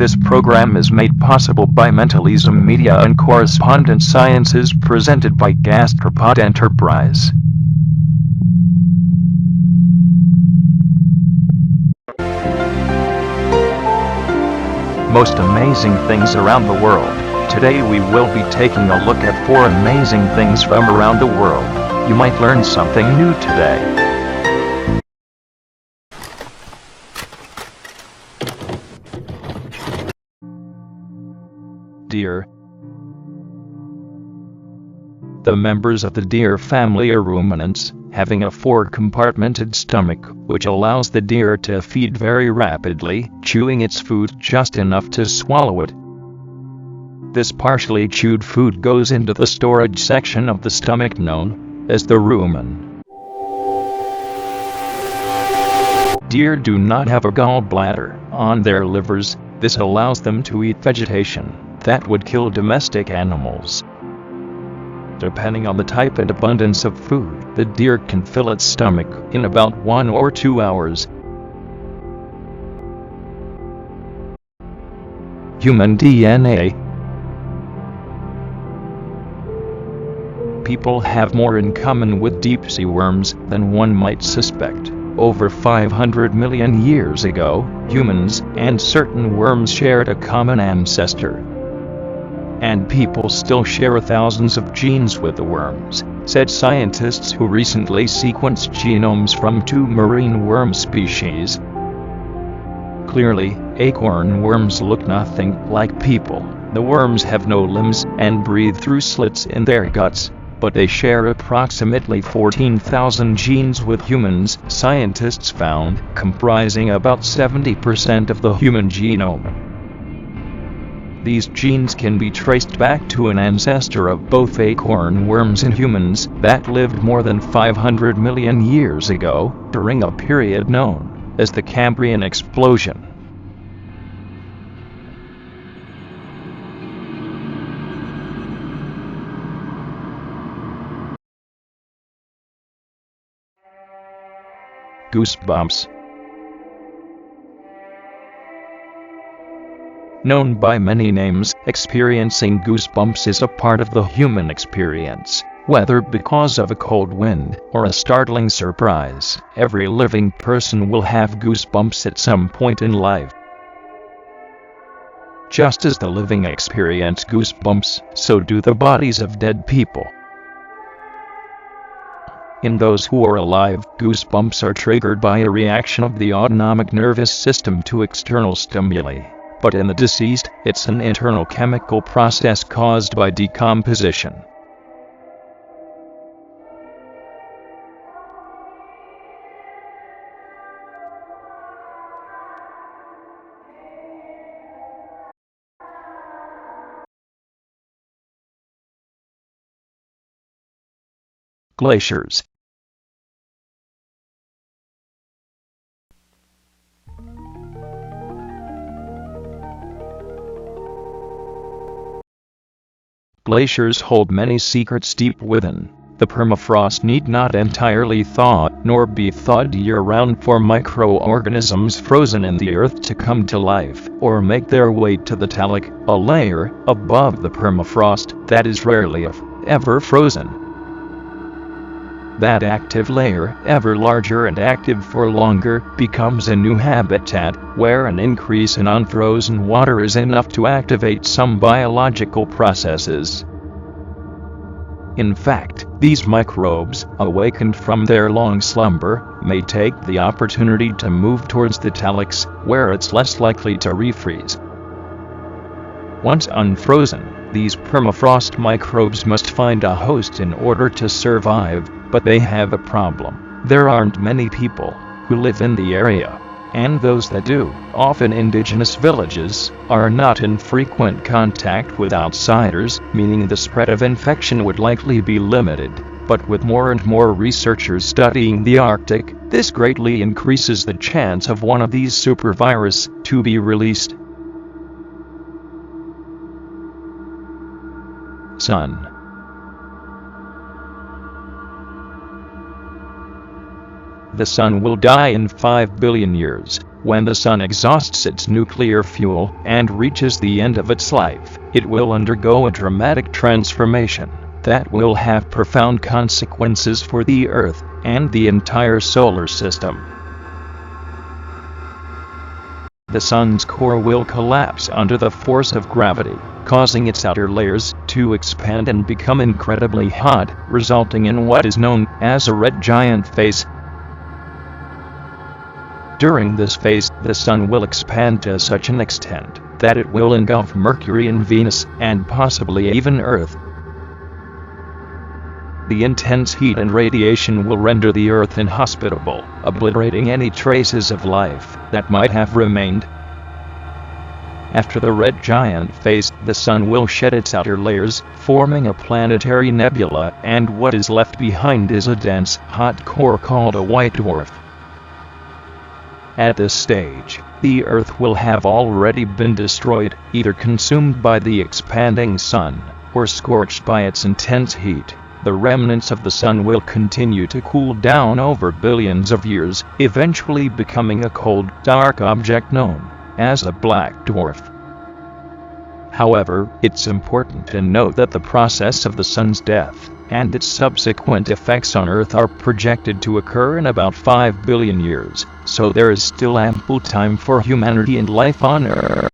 This program is made possible by Mentalism Media and Correspondence Sciences, presented by Gastropod Enterprise. Most amazing things around the world. Today we will be taking a look at 4 amazing things from around the world. You might learn something new today. Deer. The members of the deer family are ruminants, having a 4-compartmented stomach, which allows the deer to feed very rapidly, chewing its food just enough to swallow it. This partially chewed food goes into the storage section of the stomach known as the rumen. Deer do not have a gallbladder on their livers. This allows them to eat vegetation that would kill domestic animals. Depending on the type and abundance of food, the deer can fill its stomach in about 1 or 2 hours. Human DNA. People have more in common with deep-sea worms than one might suspect. Over 500 million years ago, humans and certain worms shared a common ancestor. And people still share thousands of genes with the worms, said scientists who recently sequenced genomes from 2 marine worm species. Clearly, acorn worms look nothing like people. The worms have no limbs and breathe through slits in their guts, but they share approximately 14,000 genes with humans, scientists found, comprising about 70% of the human genome. These genes can be traced back to an ancestor of both acorn worms and humans that lived more than 500 million years ago, during a period known as the Cambrian explosion. Goosebumps. Known by many names, experiencing goosebumps is a part of the human experience. Whether because of a cold wind or a startling surprise, every living person will have goosebumps at some point in life. Just as the living experience goosebumps, so do the bodies of dead people. In those who are alive, goosebumps are triggered by a reaction of the autonomic nervous system to external stimuli. But in the deceased, it's an internal chemical process caused by decomposition. Glaciers. Glaciers hold many secrets deep within. The permafrost need not entirely thaw, nor be thawed year-round for microorganisms frozen in the earth to come to life, or make their way to the talic, a layer above the permafrost that is rarely if ever frozen. That active layer, ever larger and active for longer, becomes a new habitat, where an increase in unfrozen water is enough to activate some biological processes. In fact, these microbes, awakened from their long slumber, may take the opportunity to move towards the talics, where it's less likely to refreeze. Once unfrozen, these permafrost microbes must find a host in order to survive, but they have a problem. There aren't many people who live in the area, and those that do, often indigenous villages, are not in frequent contact with outsiders, meaning the spread of infection would likely be limited. But with more and more researchers studying the Arctic, this greatly increases the chance of one of these supervirus to be released. Sun. The sun will die in 5 billion years. When the sun exhausts its nuclear fuel and reaches the end of its life, it will undergo a dramatic transformation that will have profound consequences for the Earth and the entire solar system. The sun's core will collapse under the force of gravity, causing its outer layers to expand and become incredibly hot, resulting in what is known as a red giant phase. During this phase, the sun will expand to such an extent that it will engulf Mercury and Venus, and possibly even Earth. The intense heat and radiation will render the Earth inhospitable, obliterating any traces of life that might have remained. After the red giant phase, the sun will shed its outer layers, forming a planetary nebula, and what is left behind is a dense, hot core called a white dwarf. At this stage, the Earth will have already been destroyed, either consumed by the expanding sun, or scorched by its intense heat. The remnants of the sun will continue to cool down over billions of years, eventually becoming a cold, dark object known as a black dwarf. However, it's important to note that the process of the sun's death and its subsequent effects on Earth are projected to occur in about 5 billion years, so there is still ample time for humanity and life on Earth.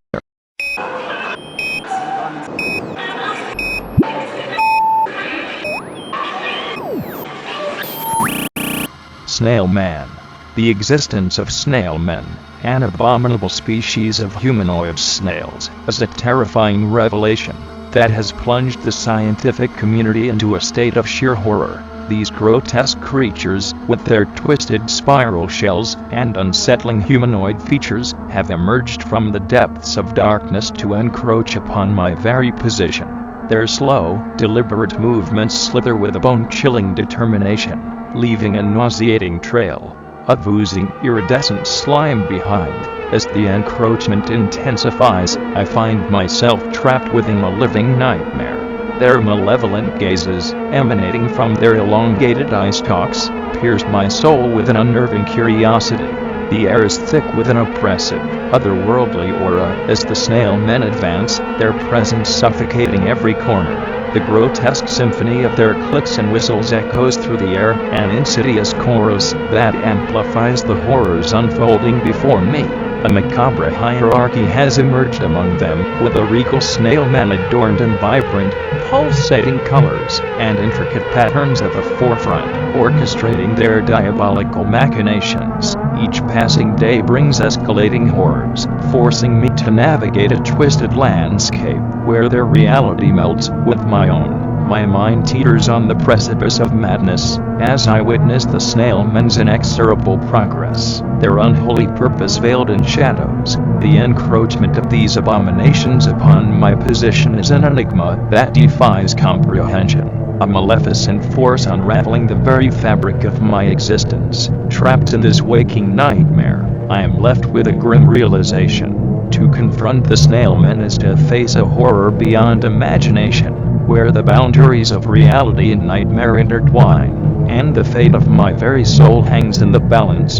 Snail Man. The existence of snail men, an abominable species of humanoid snails, is a terrifying revelation that has plunged the scientific community into a state of sheer horror. These grotesque creatures, with their twisted spiral shells and unsettling humanoid features, have emerged from the depths of darkness to encroach upon my very position. Their slow, deliberate movements slither with a bone-chilling determination, leaving a nauseating trail of oozing, iridescent slime behind. As the encroachment intensifies, I find myself trapped within a living nightmare. Their malevolent gazes, emanating from their elongated eye stalks, pierce my soul with an unnerving curiosity. The air is thick with an oppressive, otherworldly aura as the snail men advance, their presence suffocating every corner. The grotesque symphony of their clicks and whistles echoes through the air, an insidious chorus that amplifies the horrors unfolding before me. A macabre hierarchy has emerged among them, with a regal snail man adorned in vibrant, pulsating colors and intricate patterns at the forefront, orchestrating their diabolical machinations. Each passing day brings escalating horrors, forcing me to navigate a twisted landscape where their reality melts with my own. My mind teeters on the precipice of madness as I witness the snail men's inexorable progress, their unholy purpose veiled in shadows. The encroachment of these abominations upon my position is an enigma that defies comprehension. A maleficent force unraveling the very fabric of my existence. Trapped in this waking nightmare, I am left with a grim realization. To confront the snail men is to face a horror beyond imagination, where the boundaries of reality and nightmare intertwine, and the fate of my very soul hangs in the balance.